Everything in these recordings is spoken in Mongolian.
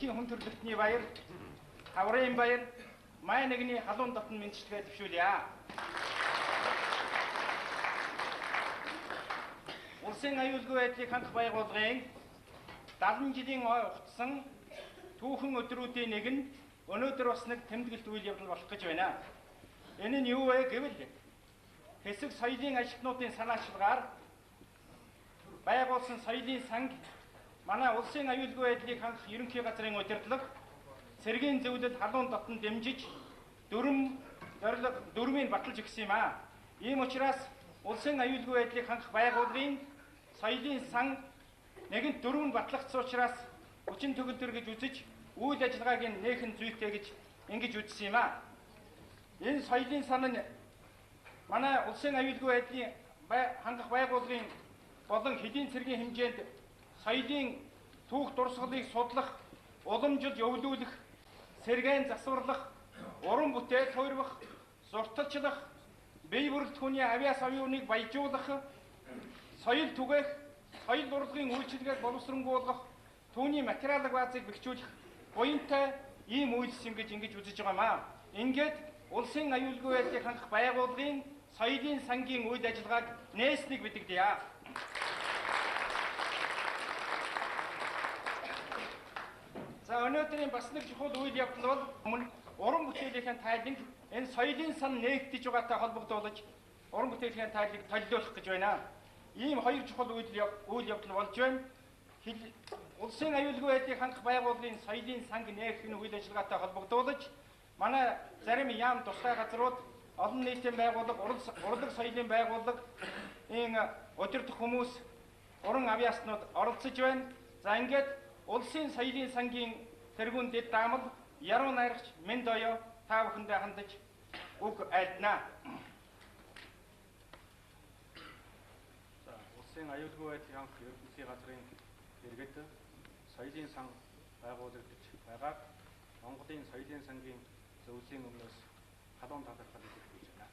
Дэлхийн хүн төрөлхтний баяр, Хаврын баяр, май нэгний халуун дотн мэдчилгээ төвшүүлье. Улсын аюулгүй байдлыг хангах байгууллагын 70 жилийн ой хугацсан түүхэн өдрүүдийн нэг нь өнөөдөр бас нэг тэмдэглэлт үйл явдал болох гэж байна. Энэ нь юу вэ гэвэл хэсэг соёлын ажилтнуудын санаачлагаар байгуулсан соёлын санг манай улсын аюулгүй байдлыг хангах ерөнхий газрын удирдлага цэргийн зөвлөлд халуун дотн дэмжиж дөрмийг баталж өгсөн юм аа. Ийм учраас улсын аюулгүй байдлыг хангах байгууллагын соёлын сан нэгэнт дөрөв нь батлагдсан учраас хүчин төгөлдөр гэж үзэж үйл ажиллагааг нээхэн зүйтэй гэж ингэж үзсэн юм аа. Энэ соёлын сан нь манай улсын аюулгүй байдлыг хангах байгууллагын болон хэдийн цэргийн хэмжээнд соёлын түүх дурсгалыг судлах, уламжил өвлүүлэх, сэргээн засварлах, уран бүтээл хувирбах, зурталчлах, бие бүрэлдэхүүний авиас оюуныг баяжуулах, соёл түгээх, соёл урлагийн үйлчилгээг боловсронгуулгах, түүний материалын баазыг бэхжүүлэх буянтай ийм үйлс юм гэж ингэж үзэж байгаа маа. Ингээд улсын аюулгүй байдлыг хангах байгууллагын соёлын сангийн үйл ажиллагааг нээснийг мэдэгдэе. За өнөөдрийн бас нэг чухал үйл явдал бол өмнө уран бүтээлийн тайланг энэ соёлын сан нээгдэж байгаатай холбогдуулж уран бүтээлийн тайлыг толиулах гэж байна. Ийм хоёр чухал үйл явдал болж байна. Улсын аюулгүй байдлыг хангах байгууллагын соёлын санг нээх нь үйл ажиллагаатай холбогдуулж манай зарим яам тусгай газрууд олон нийтийн байгууллага, урлаг соёлын байгууллага, удирдах хүмүүс, уран авиаснууд оролцож байна. За ингээд улсын соёлын сангийн тэргүүн дэд даамал яруу найрагч Мэнд оё та бүхэндээ хандаж үг айлдана. За улсын аюулгүй байдлыг хангах ерөнхий газрын иргэд соёлын сан байгуулагдаж байгааг Монголын соёлын сангийн зөвлөлийн өмнөөс халуун талархал илэрхийлж байна.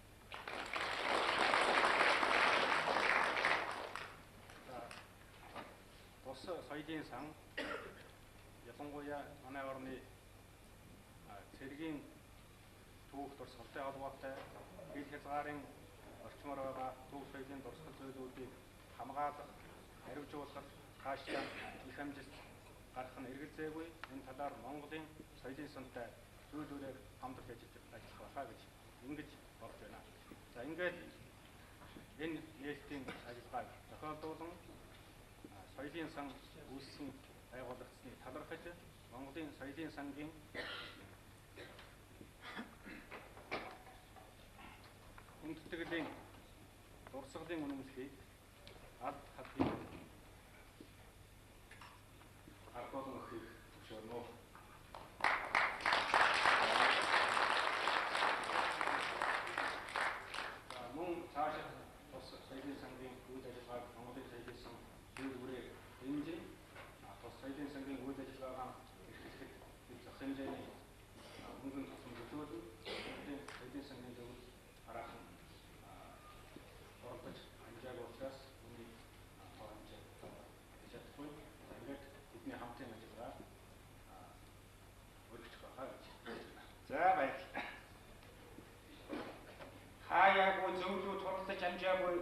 Тус соёлын сан ялангуяа манай орны цэргийн түүх дурсгалтай холбоотой хил хязгаарын орчмоор байгаа түүх соёлын дурсгал зүйлүүдийг хамгаалах, хариуцуулах, хаашаа их хэмжээнд гарах нь эргэлзээгүй. Энэ талаар Монголын соёлын сантай зүйлүүрээр хамтран ажиллах байхаа гэж ингэж бодож байна. За ингээд энэ нээлтийн ажиллагааг зохиолдуулан соёлын сан үүссэн байгуулагдсны талархаж Монголын соёлын сангийн хүндэтгэлийн дурсгалын үнэмшлийг алд хадгийг ардуулан өгөхийг зөвшөөрнө. Мөн цаашаа тус соёлын сангийн үйл ажиллагааг Монголын соёлын сан зөвлөрөөр дэмжин тус соёлын сангийн үйл ажиллагаа эрхлэхэд зах хэмжээний мөнгөн тусам зөвлөлд Монголын соёлын сангийн зөвлөл хараахан оролдож хэмжээгүй учраас үүнийг хэмжээ чадахгүй. Ингээд бидний хамтын ажиллагаа өргөжих байхаа гэж байна. За баярлалаа. Хаяагүй зөвлүүд хуралдаж амжаагүй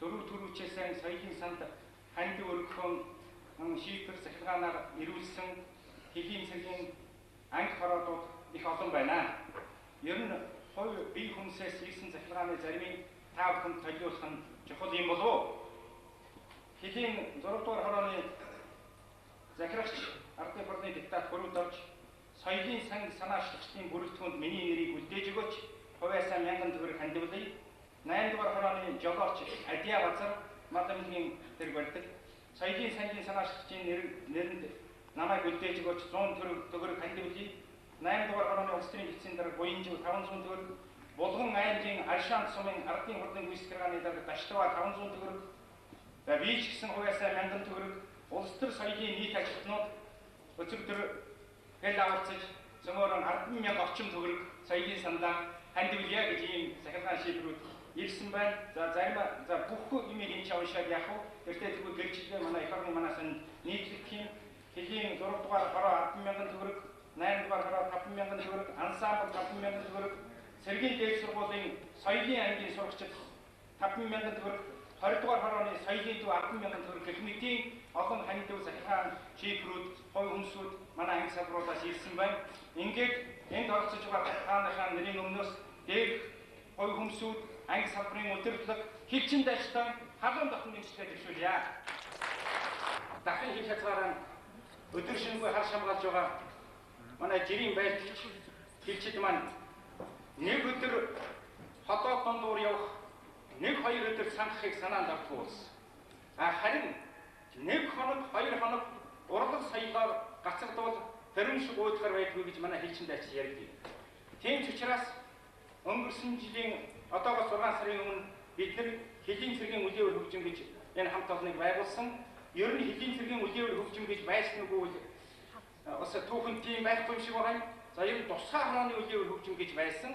дөрөв төрүүчээсэн соёлын санд ханд өргөхөн шийдвэр захиргаанаар ирүүлсэн хэдийн цэргийн анги хороодууд их олон байна. Ер нь хувь бие хүмүүсээс ирсэн захиргааны заримыг та бүхэнд толиулах нь чухал юм болов уу? Хэдийн 6 дугаар хорооны захирагч ардын хурлын диктат бүрүүд орж соёлын санг санаачлагчдын бүрэлдэхүүнд миний нэрийг үлдээж өгөөч. Хувьяасаа 1000 төгрөг хандивлая. 8 дугаар хорооны жолооч Адиа Базар Мадамгийн тэр барьдаг соёлын сангийн санаачлагчдын нэрэнд намайг үлдээж өгөөч 100 төгрөг хандивлая. 8 дугаар хорооны улс төрийн эцсийн дарга Буянжив 500 төгрөг, Булган аймгийн Аршаан сумын ардын хурлын гүйцэтгэргааны дарга Даштава 500 төгрөг, за би ч гэсэн хувьяасаа 1000 төгрөг улс төр соёлын нийт ажилтнууд өчигдөр хэл авалцаж зөмөрөн 10,000 орчим төгрөг соёлын сандаа хандивлая гэж ийм захиргаан шийдвэрүүд ирсэн байна. За бүх юмыг энэ уншаад яах вэ? Тэртээ тэгвэл гэрчлэлээ манай их орны манаас нь нийтлэх юм. Тэлийн 6 дугаар хороо 10,000 төгрөг, 8 дугаар хороо 5,000 төгрөг, ансамбл 5,000 төгрөг, Цэргийн дээд сургуулийн соёлын ангийн сурагчид 5,000 төгрөг, 20 дугаар хорооны соёлын төв 10,000 төгрөг гэх мэтийн олон хандив захиргаан шийдвэрүүд, хувь хүнсүүд манай анги салбаруудаас ирсэн байна. Ингээд энд оролцож байгаа таныхаа нэрийн өмнөөс дээрх хувь хүнсүүд, анги салбарын удирдлага, хилчин дайчдаа халуун дахин нэмжлэгээ төвшүүлье. Дахин хийх хязгаараа өдөр шингүй хар шамгаалж байгаа манай жирийн байлгч хилчид маань нэг өдөр хотоод дондуур явах, нэг хоёр өдөр санахыг санаанд авдаг болсон. Харин нэг хоног, 2 хоног урлаг соёлоор гацагдвал хорин шиг уудахар байдгүй гэж манай хилчин дайч ярьдаг. Тийм ч учраас өнгөрсөн жилийн одоогоос 6 сарын өмнө бид нар Хэлийн цэргийн үлээвэр хөгжим гэж энэ хамт олныг байгуулсан. Ер нь Хэлийн цэргийн үлээвэр хөгжим гэж байсан үгүй бас түүхэн тийм байхгүй шиг байна. За ер нь тусгай хорооны үлээвэр хөгжим гэж байсан.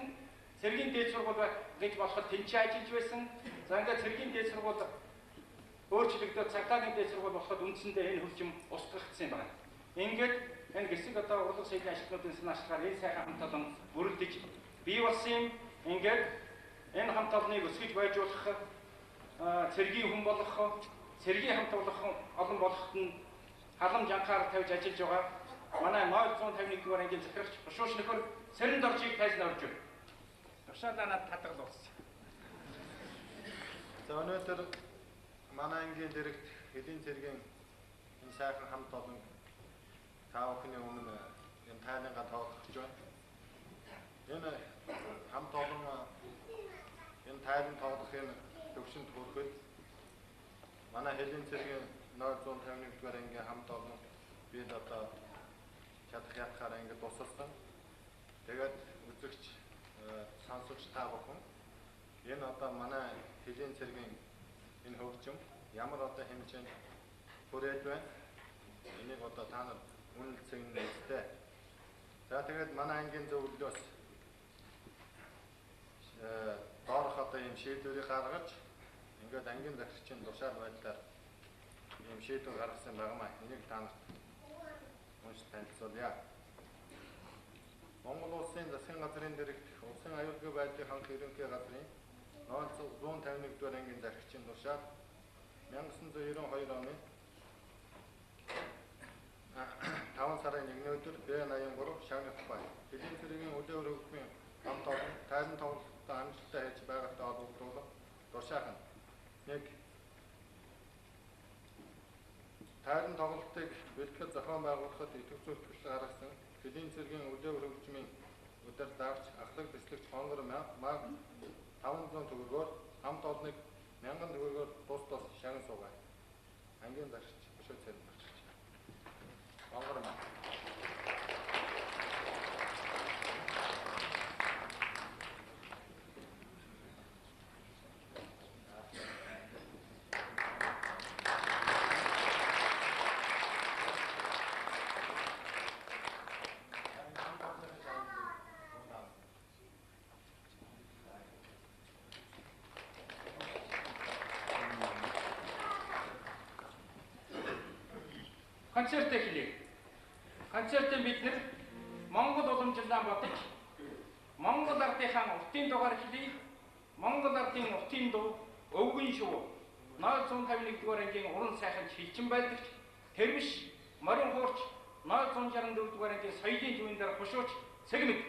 Цэргийн дээд сургууль гэж болоход тэнцээ ажиллаж байсан. За ингээд цэргийн дээд сургууль өөрчлөгдөд цагдаагийн дээд сургууль болоход үндсэндээ энэ хөгжим устгагдсан юм байна. Ингээд энэ гисэг одоо урлаг соёлын ашиглалтын санаачлагаар энэ сайхан хамт олон бүрдэж бий болсон юм. Ингээд энэ хамт олныг өсгөж байжуулах, цэргийн хүн болгох, цэргийн хамт олон болоход нь халамж анхаарал тавьж ажиллаж байгаа манай 151 дугаар ангийн захирагч Бушууш нөхөр Сэрэн Доржийг тайлбар орж байна. Тушаалаа над татгал болсон. За өнөөдөр манай ангийн дэрэгт Хэлийн цэргийн энэ сайхан хамт олон та бүхний өмнө энэ тайлангаа тоогдож байна. Энэ хамт олон энэ тайлан тоглохын төвшөнд хүрэхэд манай Хэлийн цэргийн 151 дугаар ангийн хамт олон бид одоо чадах ятгаар ингээд тусалсан. Тэгээд үзэгч сонсогч та бүхэн энэ одоо манай Хэлийн цэргийн энэ хөгжим ямар одоо хэмжээнд хүрээд байна. Энийг одоо та нар үнэлцэн нэстэй. За тэгээд манай ангийн зөвлөлөөс доорх одоо ийм шийдвэрийг гаргаж ингээд ангийн захирагчийн тушаал байдлаар ийм шийдвэр гаргасан байнамаа. Энийг та нарт уншиж танилцуулъя. Монгол улсын засгийн газрын дэрэгт улсын аюулгүй байдлын хангах ерөнхий газрын 151 дугаар ангийн захирагчийн тушаал 1992 оны 5 сарын 1-ний өдөр Б83 Шагнатбай Хэлийн цэргийн үлээвэр хөгжмийн хамт олон тайлан тоглолтод амжилттай хийж байгаатай холбогдуулан тушаах нь нэг тайлан тоглолтыг бэлтгэл зохион байгуулахад идэвх зүйл төлөв гаргасан Хэлийн цэргийн үлээвэр хөгжмийн өдөр давч ахлах бэлтгэгч хонгор маг 500 төгрөгөөр хамт олныг 1000 төгрөгөөр тус шагнан суугаад ангийн захирагч Бушууш цэрэн багч хонгор маг концерт эхлэе. Концертын бид нэр Монгол уламжлалаа бодож Монгол ардынхаа утын дугаар хэлий. Монгол ардын утын дуу өвгөн шүү. 151 дугаар ангийн уран сайханч хилчин байлгч Тэрвиш морин хуурч 164 дугаар ангийн соёлын төвийн дараа Бушууч Цэгмэг.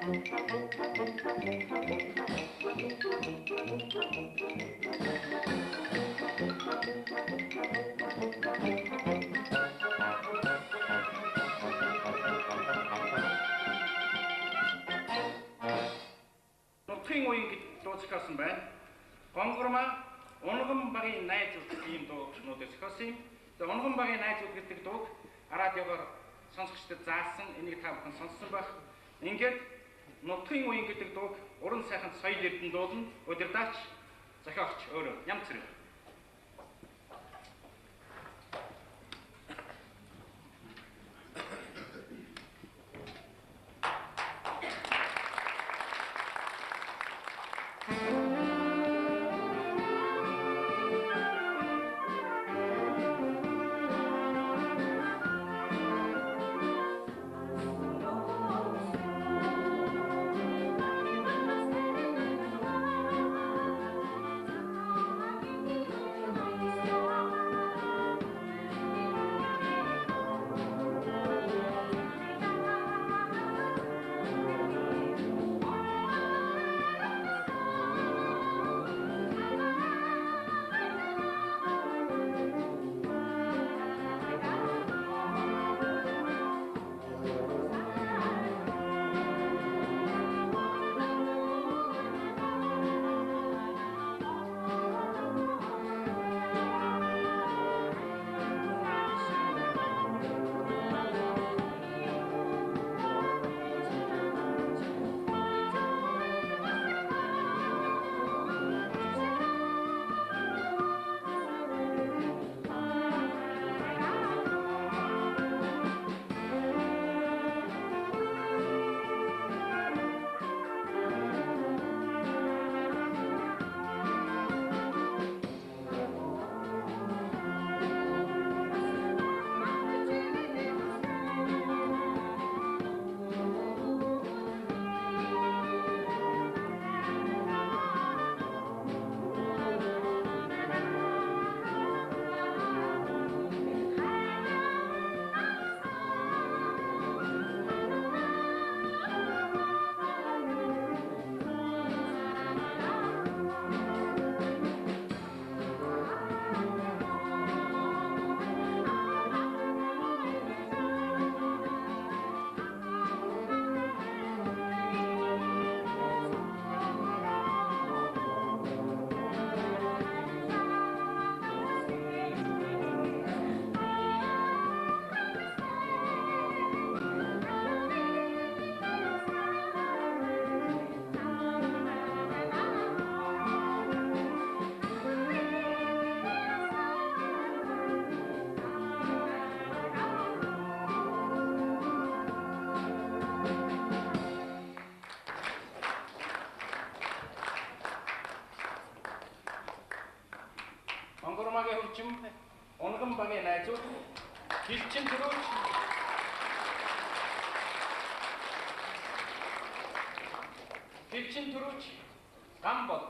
Нутгийн үеийн гэж дууцсан байна. Гонгорма унган багийн найзууд ийм дуунуудыг зохиосон юм. Тэгээ унган багийн найзууд гэдэг дууг радиогоор сонсогчдод заасан. Энийг та бүхэн сонссон байх. Ингээд нутгийн үеийн гэдэг дууг уран сайханд соёл эрдэнэ дуулна. Удирдаач зохиогч өөрөө Нямц Цэрэг. Гонгормагийн хөгжим, унган багийн найзууд, хилчин төрөөч, гам бол.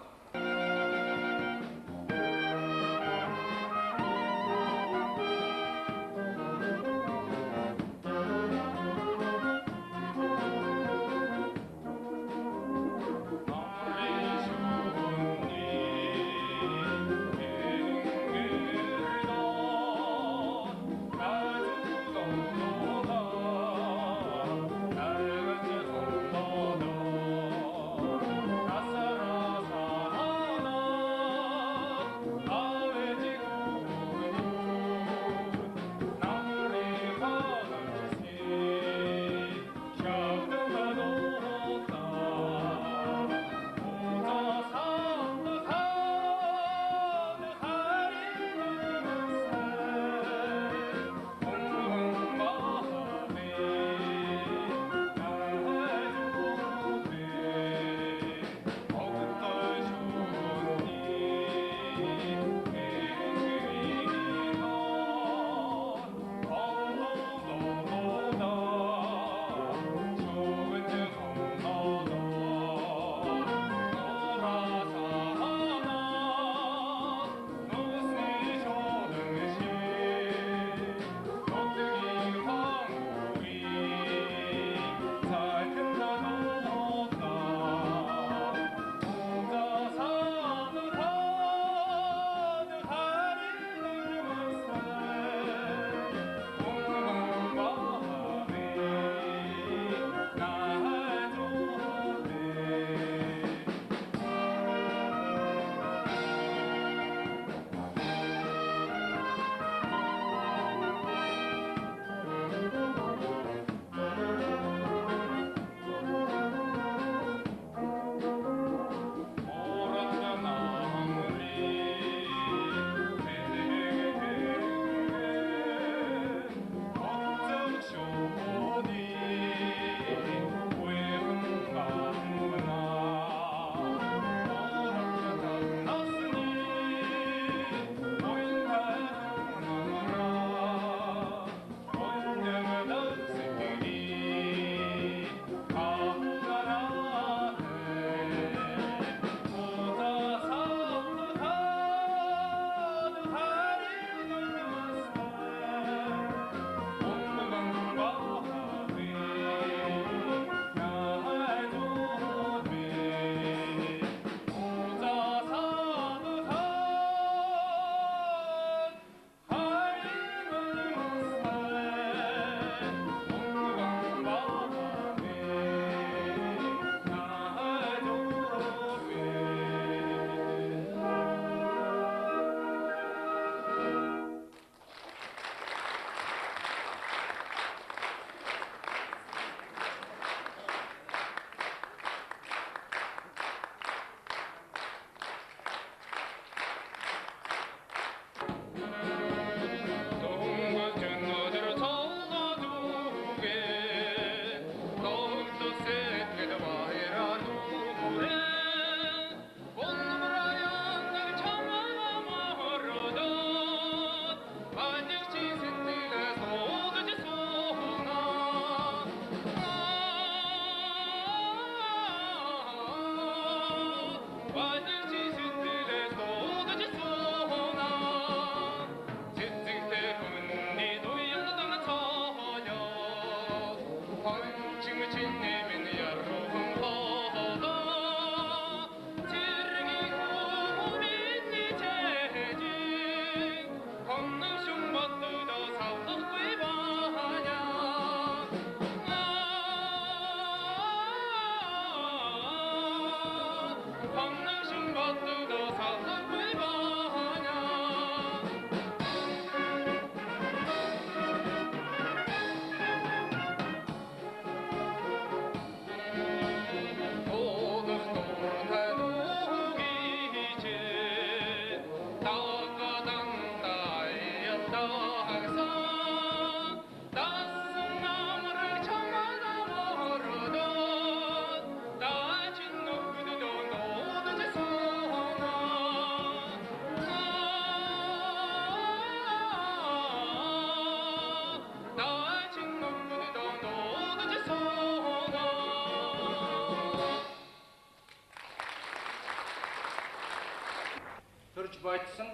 бойтсон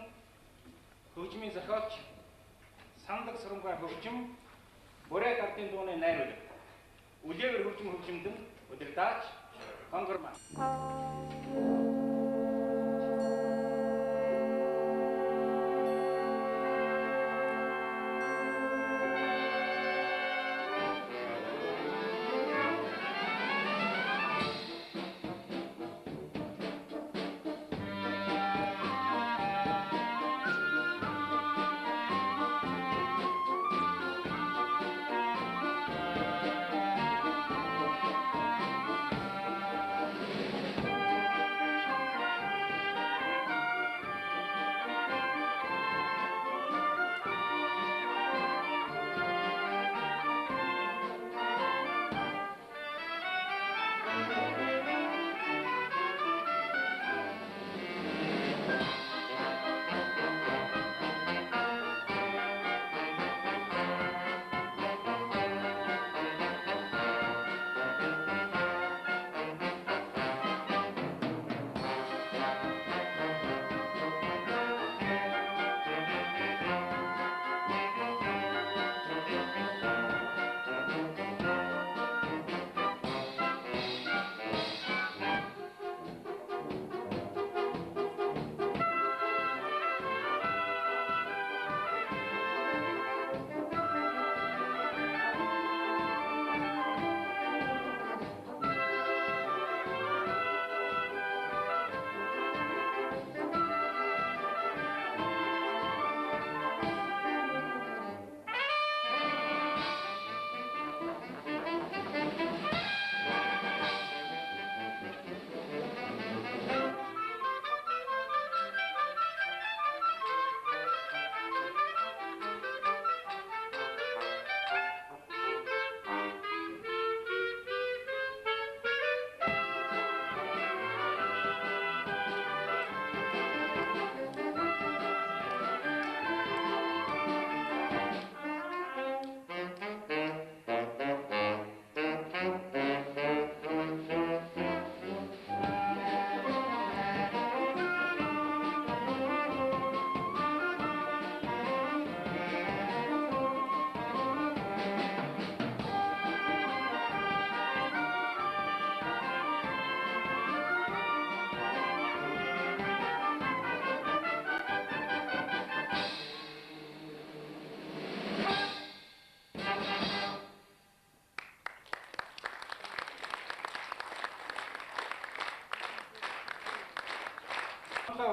хөгжмийн зохиолч Сандаг Сурамгай хөгжим Бүрээ гардын дууны найруулга Үлээвэр хөгжмөдөн удирдаач Хонгорман.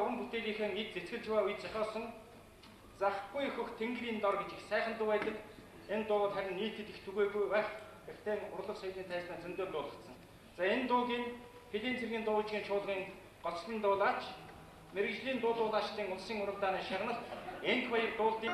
Уран бүтээлийнхэн эд зэцгэлж буй үе зохиосон Захгүй хөх тэнгэрийн дор гэж их сайхан дуу байдаг. Энэ дуу харин нийтэд их түгээгүй байх. Гэхдээ урлаг соёлын тайзнаа зөндөө дуулагдсан. За энэ дуугийн хэдийн цэргийн дуужгийн чуулгын гоцлон дуулаач мэрэгжлийн дуулаачдын улсын уралдааны шагнал энх баяр дуулдын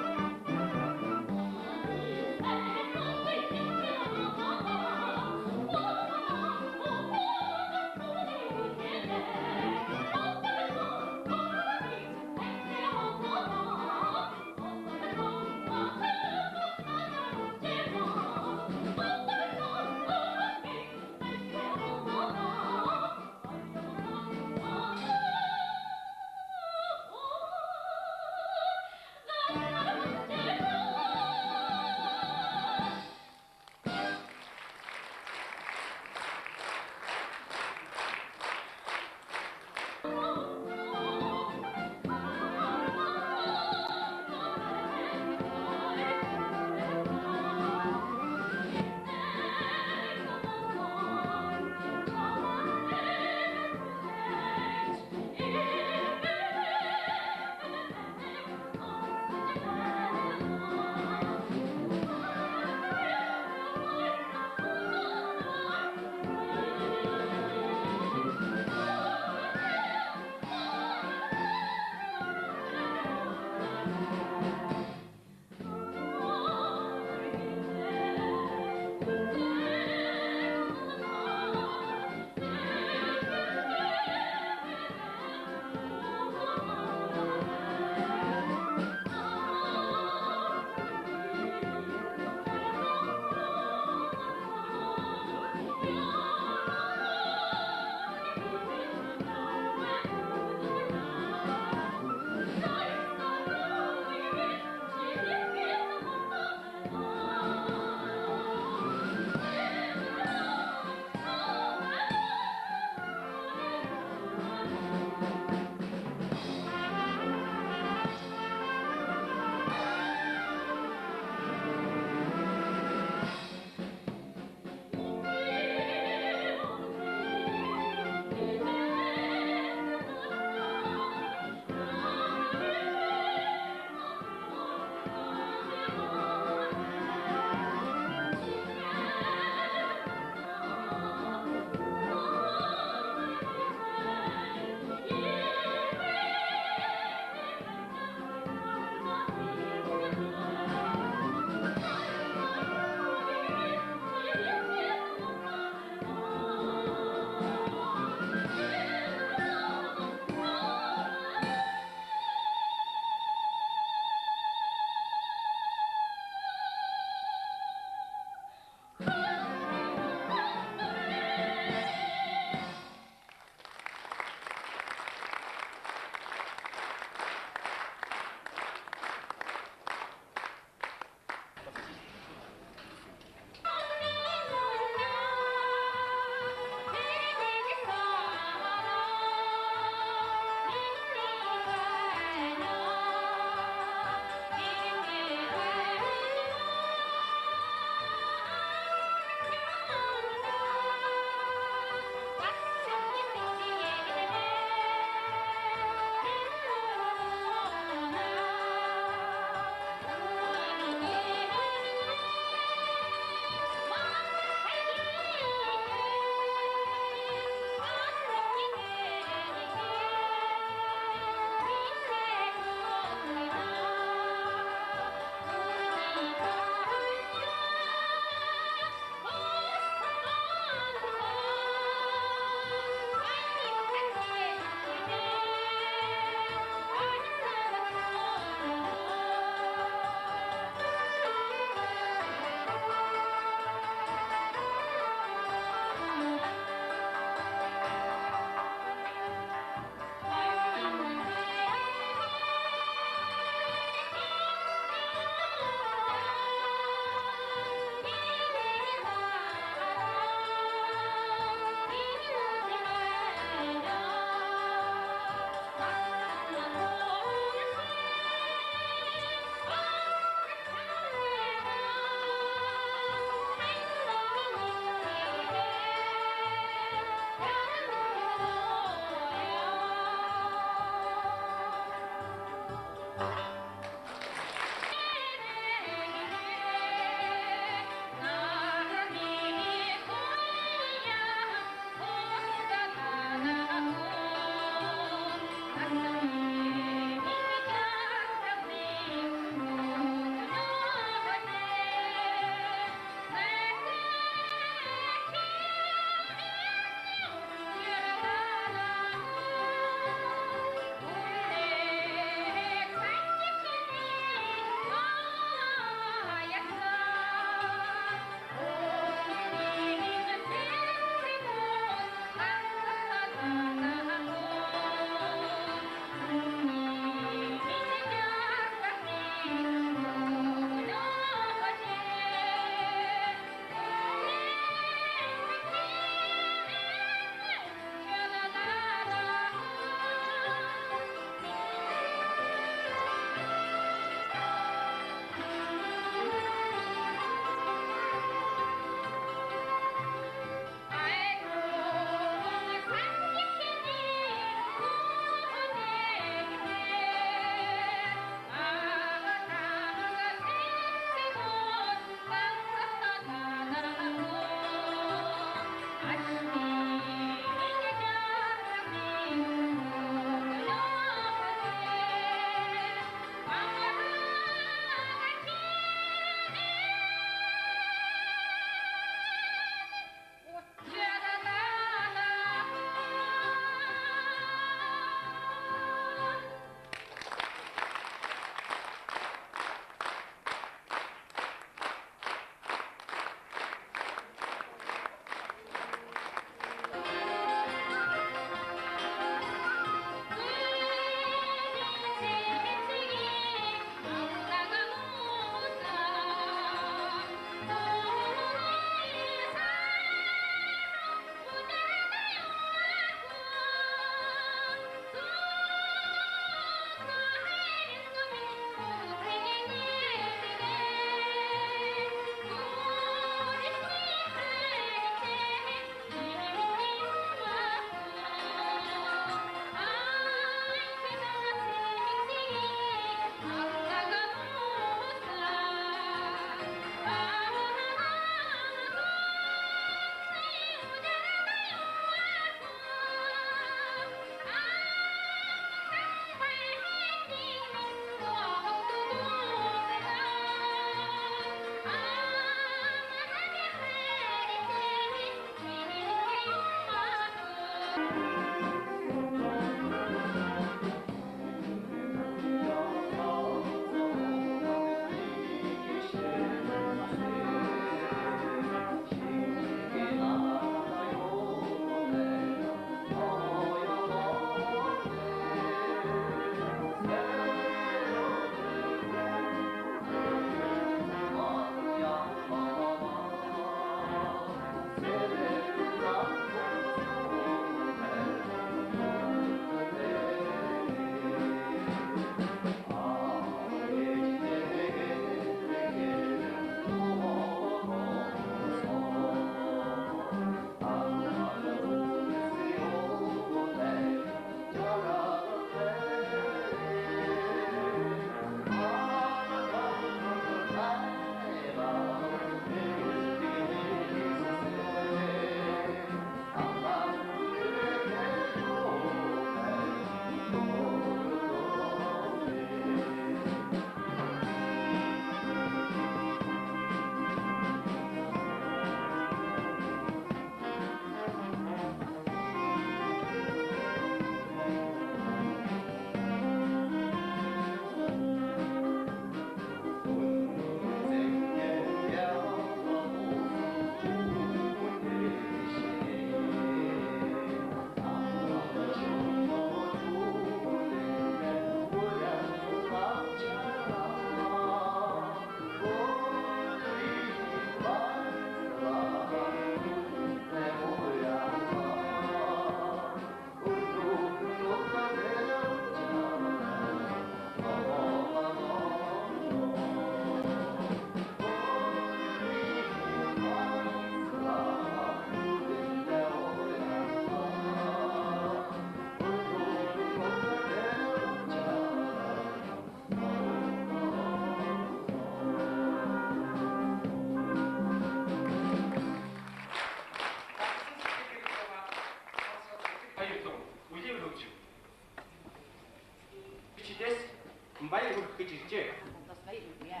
гэж ирж байна. Бас баяр хүргэе.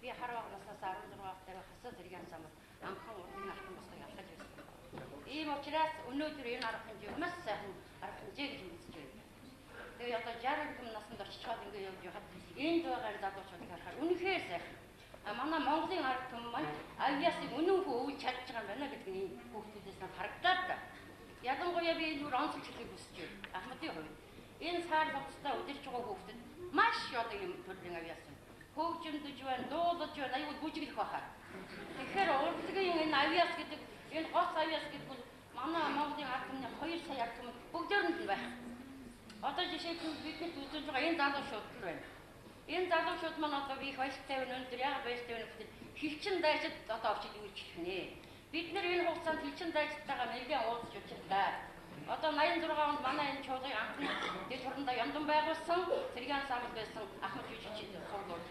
Би харваг насаас 16 дахь хасаа зэргийн самбар анхан урдын алтан босгыг алхаж байсан. Ийм учраас өнөөдөр энэ арга хэмжээ маш сайхан арга хэмжээ гэж үзэж байна. Тэгээ одоо 60 хүм наснд орчхоод ингэ явж байхад энд байгаа залуучууд харахаар үнэхээр сайхан. Манай Монголын арга түмэн маань авьяасыг үнэн хөө өвж чадж байгаа юм байна гэдэг нь хүүхдүүдээс нь харагдаад та. Ялангуяа би энэ онцлог хэлхийг хүсэж байна. Ахмадын хувьд энэ сар хугацаанд удирж байгаа хүүхдэд маш олон юм төрлийн авьяас юм. Хөгжимдөж байна, дуулаж байна, аюул бүжиглэх байхаа. Тэгэхээр урлагийн энэ авьяас гэдэг, энэ гоц авьяас гэдэг бол манай Монголын ард түмний 2 сая ард түмэн бүгдээрнд нь байх. Одоо жишээлбэл бидний үзүүлж байгаа энэ залуучууд л байна. Энэ залуучууд маань одоо би их баяртай байна өнөөдөр яагаад баяртай байна гэвэл хилчин дайжид одоо очиж үйлчлэх нэ. Бид нэр энэ хугацаанд хилчин дайжтайгаа нэлээд уулзч учирлаа. Одоо 86 онд манай энэ чуулгыг анхны дэд хурандаа Яндан байгуулсан Цэргийн самбал байсан Ахмад жүжигчид цуглуулж.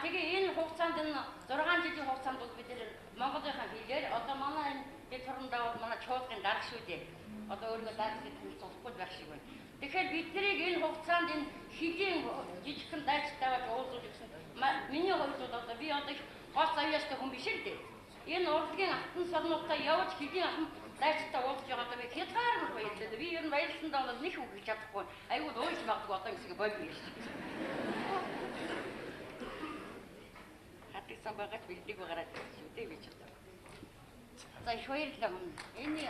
Тэгээ энэ хугацаанд энэ 6 жилийн хугацаанд бол бид нэр Монголынхаа хэлээр одоо манай энэ дэд хурандаа бол манай чуулгын дарга шүү дээ. Одоо өөрийгөө дарга гэж хэлэхгүй байх шиг байна. Тэгэхээр биднийг энэ хугацаанд энэ хэдийн жижигхэн дайцтайгаа уулзуулж гэсэн миний хувьд бол одоо би одоо их гоц авьяастай хүн биш л дээ. Энэ урлагийн алтан сарнуудаа явж хэдийн ахын дайцтай уулзж байгаадаа би хязгааргүй баярлалаа. Би ер нь баярлсандаа бол нэг үг гэж чадахгүй. Айгуу уйлж магадгүй одоо юмсыг болбоо шүү дээ. Хатсан багаж бэлдэг байгаараа шүү дээ би ч одоо. За их баярлалаа. Энэ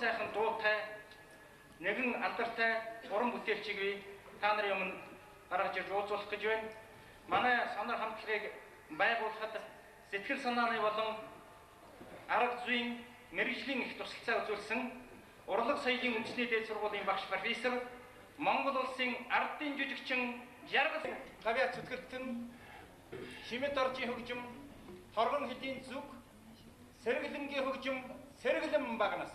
сайхан дуутай, нэгэн алдартай уран бүтээлчийг би та нарын өмнө гаргаж ирж уулзуулах гэж байна. Манай сонор хамтлагийг байгуулахад сэтгэл санааны болон арга зүйн мэргэжлийн их тусалцаа үзүүлсэн урлаг соёлын үндэсний дээд сургуулийн багш профессор, Монгол улсын ардын жүжигчин Жаргал Гавьяа зүтгэлтэн, Шимэт оржийн хөгжим, Торгон хэдийн зүг, Сэргэлэнгийн хөгжим, Сэргэлэн багнаас.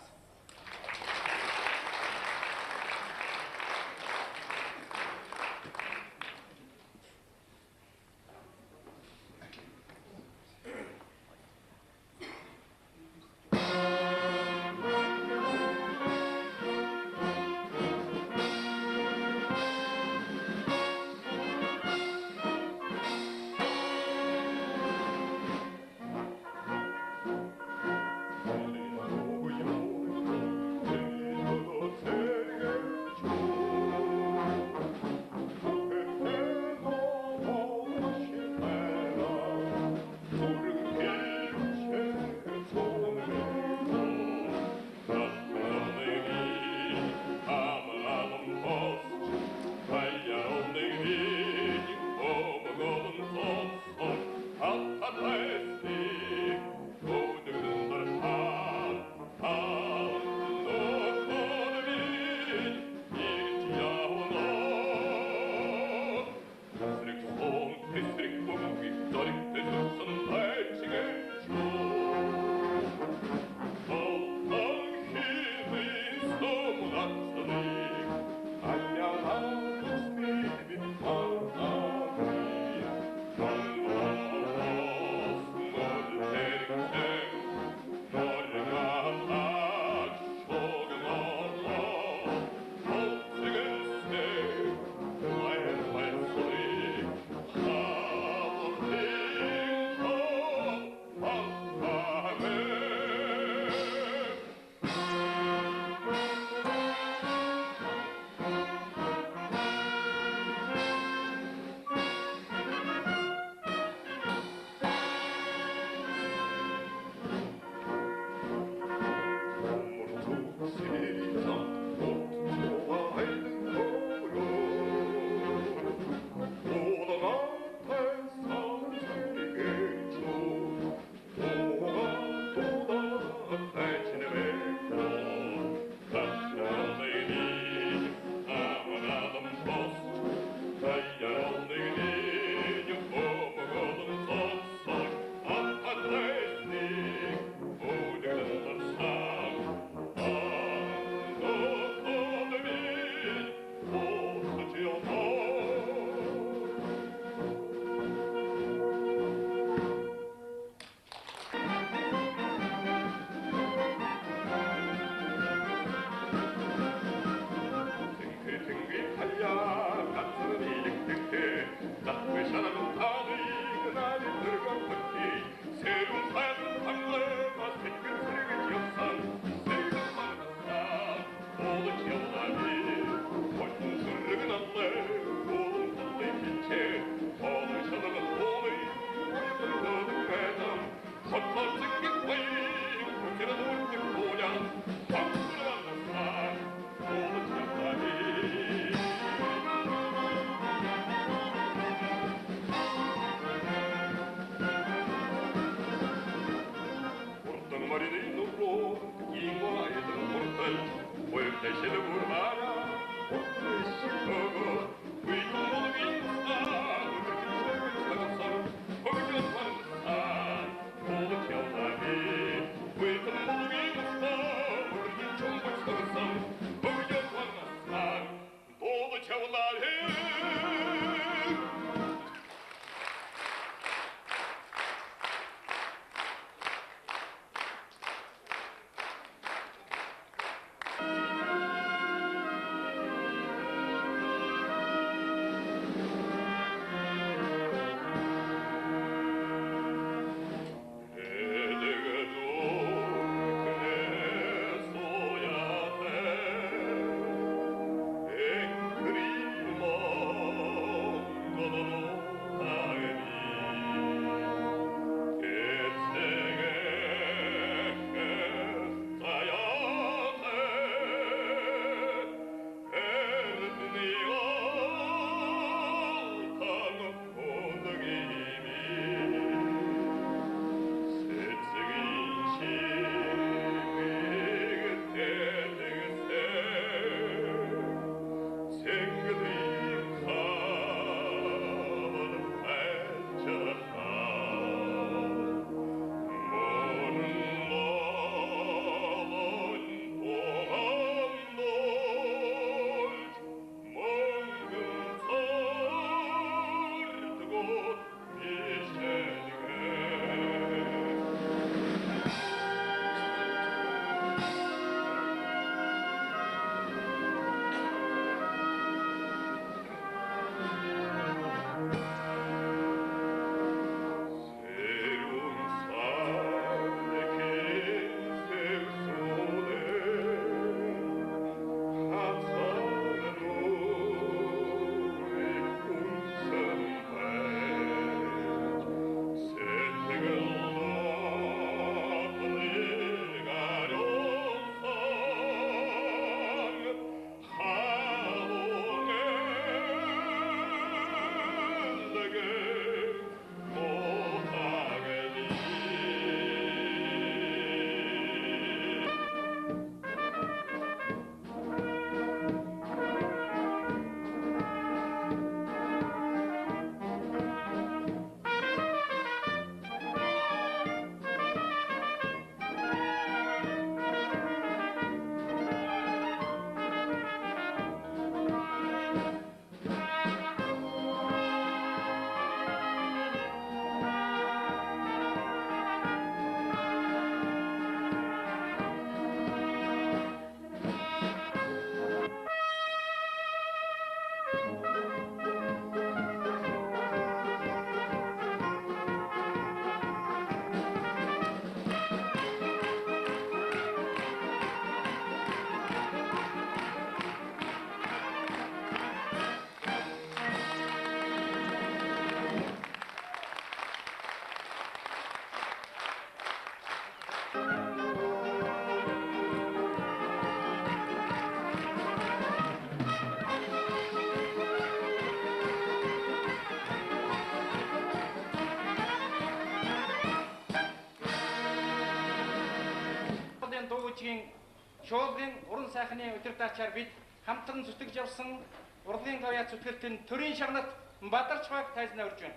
сайхны удирдаачаар бид хамтран зүтгэж явсан урлагийн гавьяа зүтгэлтэн төрийн шагнат Бадарч баг тайзнаа урьж байна.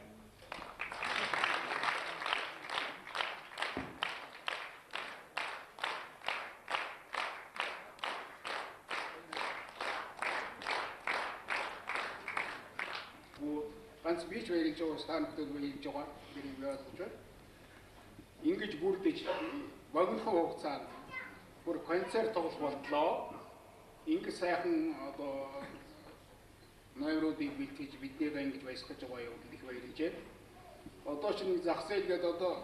Ганц бич баярлж байгаа стандарт баярлж байгаа гэрийг ойлгож байна. Ингэж бүрдэж богинохон хугацаанд бүр концерт тоглох боллоо. Ингэ сайхан одоо Найродыг бэлтгэж биднээ ингэж баясгаж байгаа юм их баярлж байна. Одоо ч нэг зах зээлгээд одоо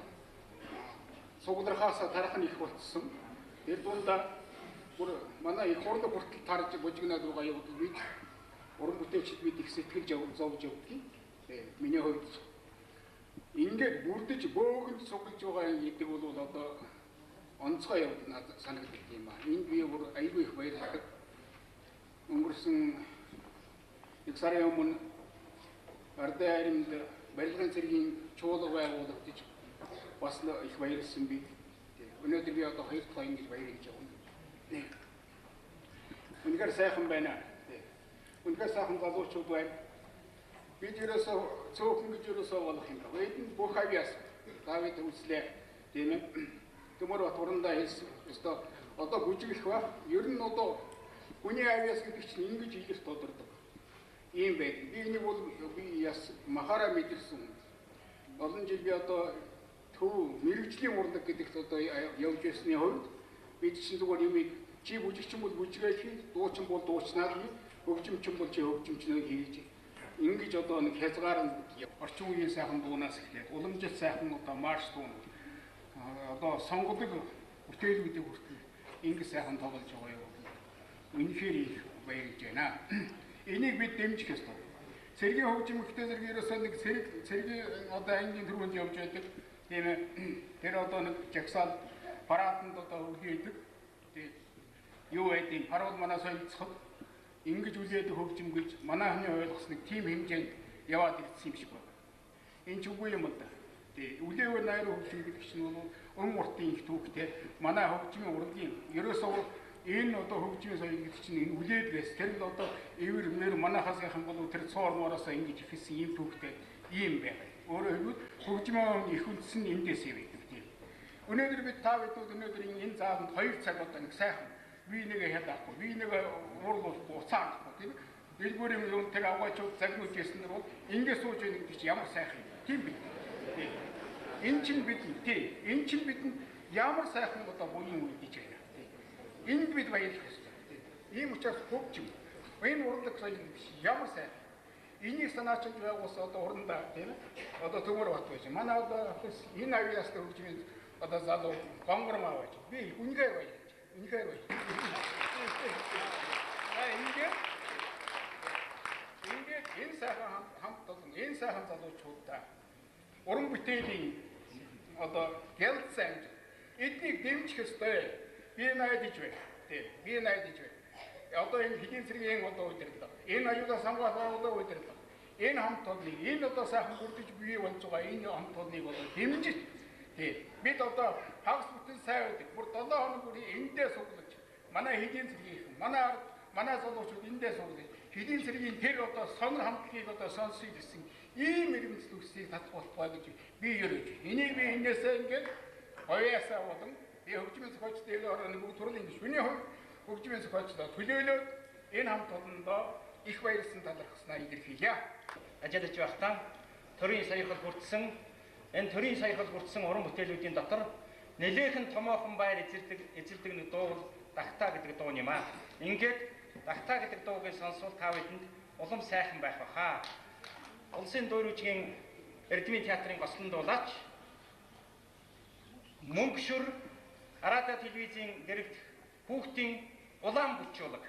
суглархаас тарах нь их болцсон. Тэр дундаа бүр манай их хурлаг хүртэл тарж бужигнаад байгаа юм бид уран бүтээлчд бид их сэтгэлж зовж явдгийг. Миний хувьд ингээд бүрдэж бөөгөнд сугалж байгаа гэдэг бол одоо онцгой явдал надад санагддаг юм аа. Энд би бүр аягүй их баярлагдав. Өнгөрсөн нэг сарын өмнө Ардын айрамд барилгын цэргийн чуулга байгуулагдаж бас их баярлсан би. Өнөөдөр би одоо 2 дахь ингэж баярлаж байгаа. Үнэхээр сайхан байна. Үнэхээр сайхан залуучууд байна. Бид ерөөсөө цөөхөн гэж ерөөсөө болох юм байна. Энд бүх авьяас Давид үслээ тийм ээ. Төмөр бат урандаа хэлсэн. Өстө одоо бүжиглэх ба ер нь одоо хүний авьяас гэдэг чинь ингэж илэрч тодордог. Ийм байд. Би энийг бол би яс махаараа мэдэрсэн. Олон жил би одоо төв мэрэгжлийн урлаг гэдэгт одоо явж ирсний хувьд бид чинь зүгээр юм чи бүжигчин бол бүжигээ хий, дуучин бол дуучнаа хий, хөгжимчин бол чи хөгжимчнөө хийж. Ингэж одоо нэг хязгаар орчин үеийн сайхан дуунаас эхлээд уламжлалт сайхан одоо марш дуун одоо сонгодог бүтээлүүдийг хүртэл ингэж сайхан тоглож байгаа юм. Үнэхээр их баярлж байна. Энийг бид дэмжих ёстой. Цэргийн хөгжим ихтэй зэрэг ерөөсөө нэг цэргийн одоо ангийн төрөнд явж байдаг. Тийм ээ. Тэр одоо нэг жагсаал параданд одоо үлгээдэг. Тэгээд юу байдیں۔ Парад манай солилцоход ингэж үлээд хөгжим гэж манай хүний ойлгосныг тийм хэмжээнд яваад ирсэн юм шиг байна. Энэ ч үгүй юм да. Тэгээ үлээвэр найр хөгжим гэдэг чинь бол өн уртын их түүхтэй манай хөгжмийн урлагийн ерөөсөө энэ одоо хөгжмийн соёл гэдэг чинь энэ үлээд байс. Тэр л одоо эвэр мэр манайхаас яхан бол тэр цоормороосоо ингэж ихсэн ийм түүхтэй ийм байгаа. Өөрөөр хэлбэл хөгжмийн их үндэс нь эндээс юм байдаг тийм. Өнөөдөр бид та бидүүд өнөөдөр энэ зааланд 2 цаг одоо нэг сайхан би нэг хядахгүй, би нэг уурлуулахгүй, уцаахгүй тийм. Дэлгүүрийн юм тэр авгаачууд загнуулж ирсэн бол ингэ сууж яах гэдэг чинь ямар сайхан юм. Тийм бид. Энэ чинь бид тийм. Энэ чинь бидэнд ямар сайхан одоо буян үйл гэж байна. Энд бид баярлах ёстой. Ийм учраас хөгжим. Энэ урлаг соёл биш. Ямар сайхан. Энийг санаачилж байгуус одоо урандаа тийм ээ. Одоо төмөр бат байж. Манай одоо энэ авьяас хөгжмийн одоо залуу гонгормаа байж. Би үнэхээр баярлаж. Үнэхээр баярлаж. Ингээд энэ сайхан хамт олон энэ сайхан залуучуудаа уран бүтээлийн одоо гялцсан эднийг дэмжих ёстой. Би найдаж байна. Тийм. Би найдаж байна. Одоо энэ хэдийн цэргийн одоо удирдлага. Энэ аюулаа самгаалалаа удирдлага. Энэ хамт олныг энэ одоо сайхан бүрдэж бий болж байгаа энэ хамт олныг одоо дэмжиж. Тийм. Бид одоо хагас бүтэн сайн байдаг. Бүр 7 хоног бүр эндээ суглаж. Манай хэдийн цэргийн манай залуучууд эндээ суглаж. Хэдийн цэргийн тэр одоо сонор хамтлагийг одоо сонсож ирсэн. Ийм ирмэлцэл үсгийг татах болтугай гэж би ерөөж. Энийг би энээсээ ингээд ояасаа болон би хөгжмийн зохиолчдын орны бүгд турлын гэж миний хувьд хөгжмийн зохиолчлоо төлөөлөөд энэ хамт олондоо их баярлсан талархснаа илэрхийлье. Ажиллаж байхдаа төрийн саяхал хүртсэн энэ төрийн саяхал хүртсэн уран бүтээлүүдийн дотор нэлээхэн томоохон байр эзэлдэг нэг дуу бол Дагтаа гэдэг дуу юм аа. Ингээд Дагтаа гэдэг дууг сонсвол та бидэнд улам сайхан байх баха. Улсын дуурайчгийн Эрдмийн театрын гослон дуулаач Мөнгөшөр Арада телевизийн дэрэгдэх хүүхдийн улаан бүчүүлэг.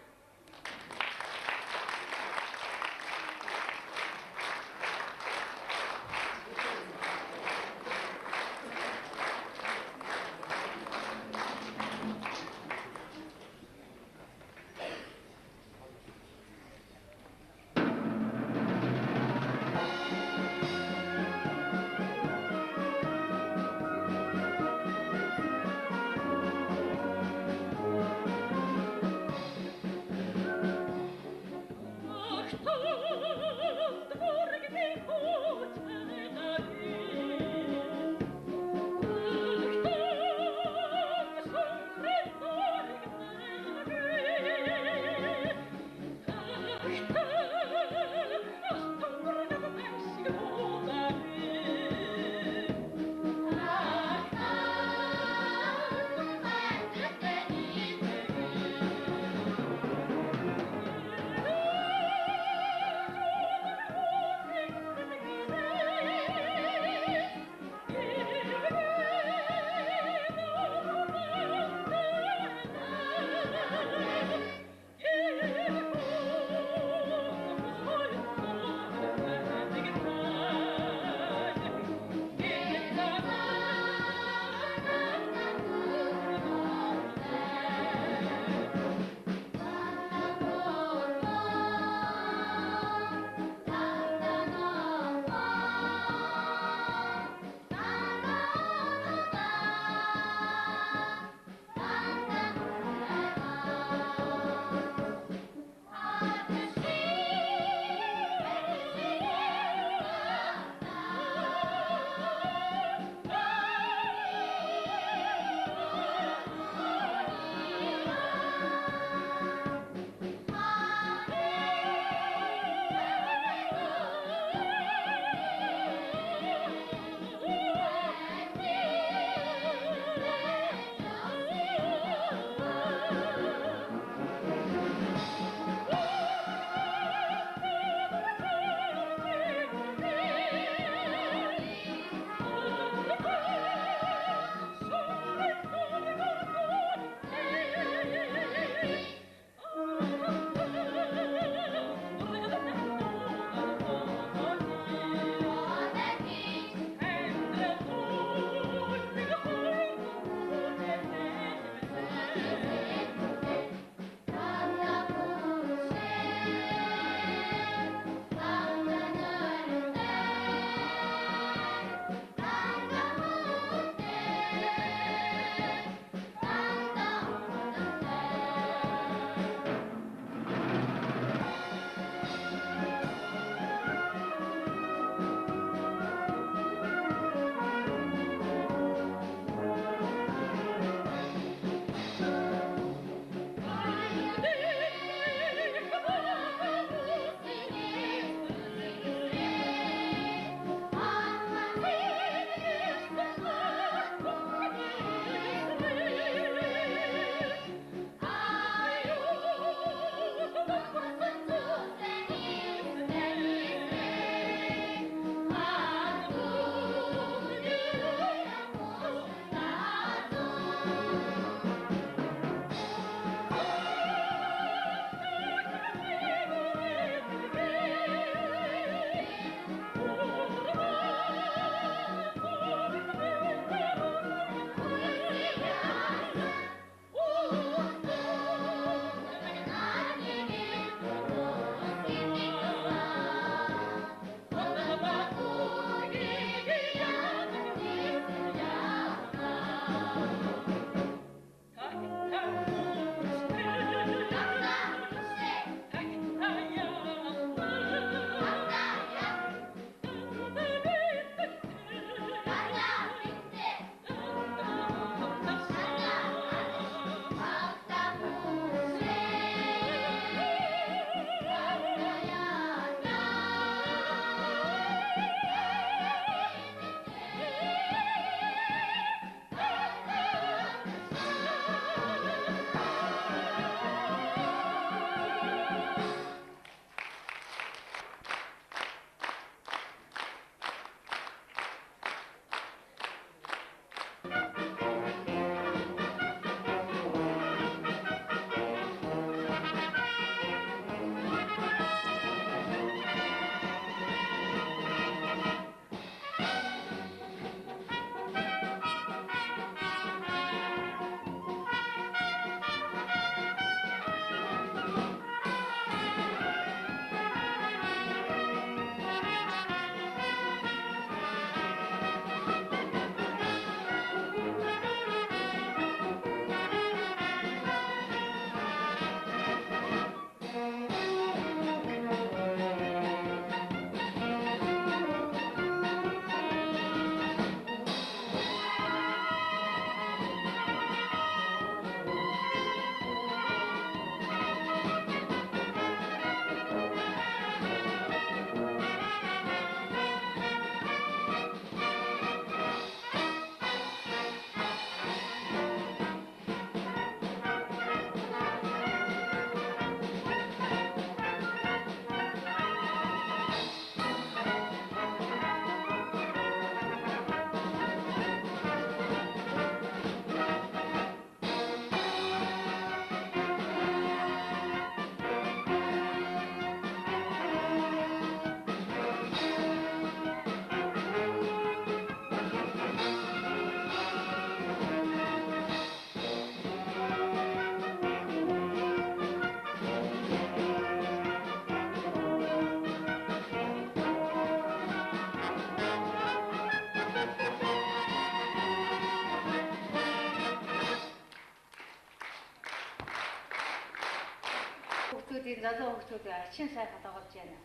хүүхдүүдийн залуу хүүхдүүд ачин сайхан тоглож байна.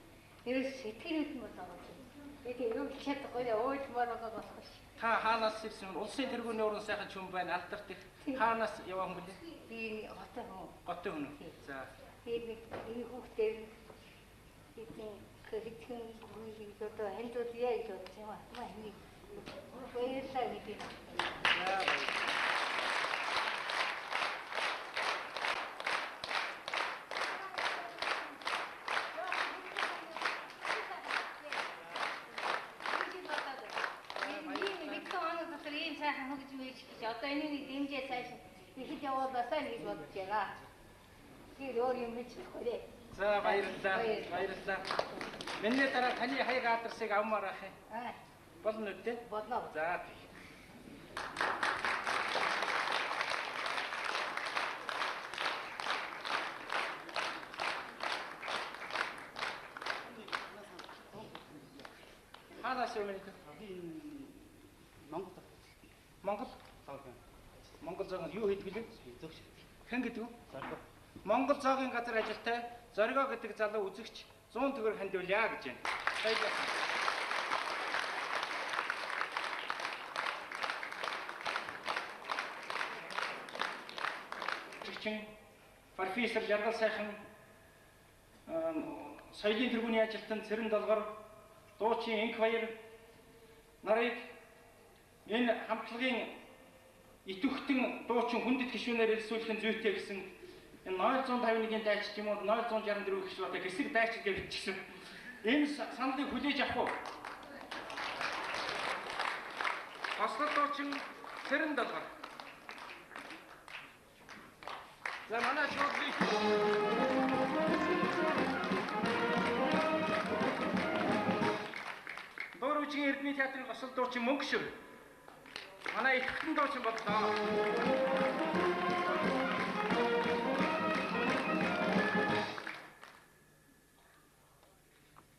Ерөөс сэтгэл хөдлөмөр тоглож байна. Тэгээд юу ч чадахгүй уйлмаар байгаа болох ш. Та хаанаас ирсэн? Улсын тэргүүний уран сайхан ч юм байна. Алдарт их. Хаанаас явсан бэ? Би хотын хүн. Хотын хүн. За. Тэгээд энэ хүүхдээр эдийн хэдхэн үеийг одоо хандууд яа гэж бодож байгаа юм аа. Энийг баярлалаа гэдэг. За. Одоо энэ дэмжээ цааш ихэд явуулаасаа гэж бодож байгаа. Тэгээд өөр юм хийж өгөөрэй. За баярлалаа. Баярлалаа. Миний дараа таны хаяг адресыг авмаар ах юм. Болно үү те? Болно. За. Хаанаас юм бэ? Монгол. Монгол. Монгол зоогийн юу хийдэг вэ? Хэн гэдэг вэ? Монгол зоогийн газар ажилтай Зориго гэдэг залуу үзэгч 100 төгрөг хандивлаа гэж байна. Баярлалаа. Профессор Жаргал сайхан соёлын тэргүүний ажилтан Цэрэн Долгор дуучин Инх баяр нарыг энэ хамтлагийн итвэхтэн дуучин хүндэт гишүүнээр элсүүлэхэн зүйтэй гэсэн энэ 051-ийн дайч юм уу 064 гишүүн одоо хэсэг дайч гэж бичсэн. Энэ саналыг хүлээж авах уу? Хослол дуучин Цэрэн Долгор. За манай шуудлыг Дөрөвжин Эрдэнэ театрын госол дуучин Мөнгөшөр. Манай ихэвчлэн дуучин боллоо.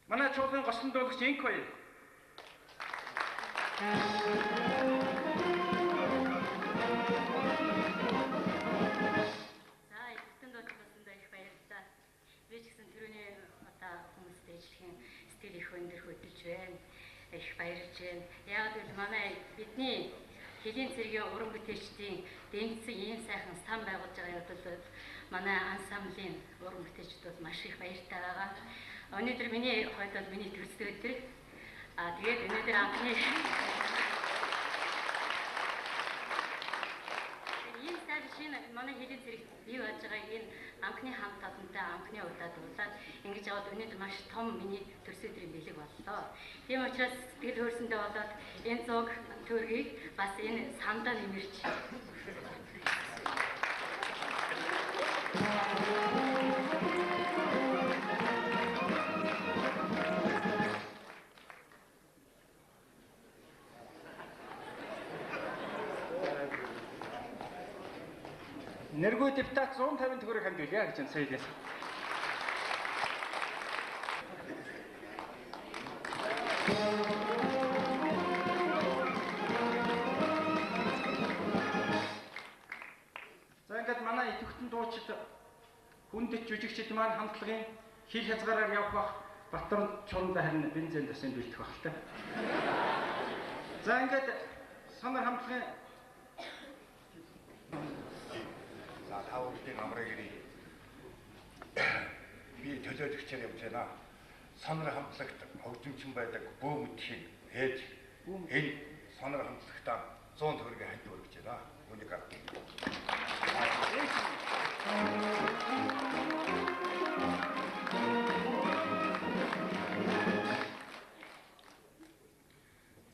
Манай чуулган гослон дуулагч Инх баяр. Сэтгэл их өндөр хөдөлж байна. Их баярлж байна. Яг л манай бидний хэлийн цэргийн уран бүтээлчдийн дэмжсэн ийм сайхан сан байгуулж байгаа бол манай ансамблийн уран бүтээлчд бол маш их баяртай байгаа. Өнөөдөр миний хувьд бол миний төрсөн өдөр. Тэгээд өнөөдөр анхны ийм сайхан шинэ манай хэлийн цэрэг бий болж байгаа энэ анхны хамт олонтой анхны удаад уулаад ингэж аваад өнөөдөр маш том миний төрсөн өдрийн бэлэг боллоо. Тийм учраас сэтгэл хөөрсөндөө болоод энэ 100 төгрөгийг бас энэ сандаа нэмэрч Нэргүй депутат 150 төгрөг хандивлаа гэж саяас. За ингээд манай идэвхтэн дуучид хүндэт жүжигчид маань хамтлагийн хил хязгаараар явах бах Батбар чурандаа харин бензин төсөнд бэлтгэх бах л та. За ингээд санар хамтлагийн таавуудын амрыг ирээ. Би төлөөлөгчээр явж байна. Сонор хамтлагт хөгжимчин байдаг бөөмөдхийн ээж энэ сонор хамтлагтаа 100 төгрөгийн ханд өргөж байна. Үнийг авах.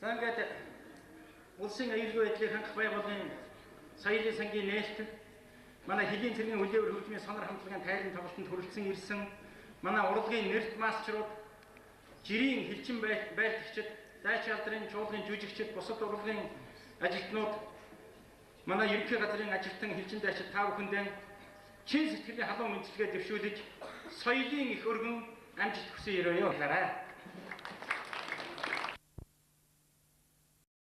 За ингээд улсын аюулгүй байдлыг хангах байгууллагын соёлын сангийн нээлт манай хэлийн цэргийн хүлээвэр хөгжмийн сонор хамтлагын тайлан тоглолтод хүрэлцэн ирсэн манай урлагийн нэрт мастерууд, жирийн хэлчин байлтагчид, дайч алдрын чуулгын жүжигчид, бусад урлагийн ажилтнууд, манай ерөнхий газрын ажилтан хэлчин дайчид та бүхэндээ чин сэтгэлийн халуун мэдлэгээ дэвшүүлж соёлын их өргөн амжилт хүсье өрөөё.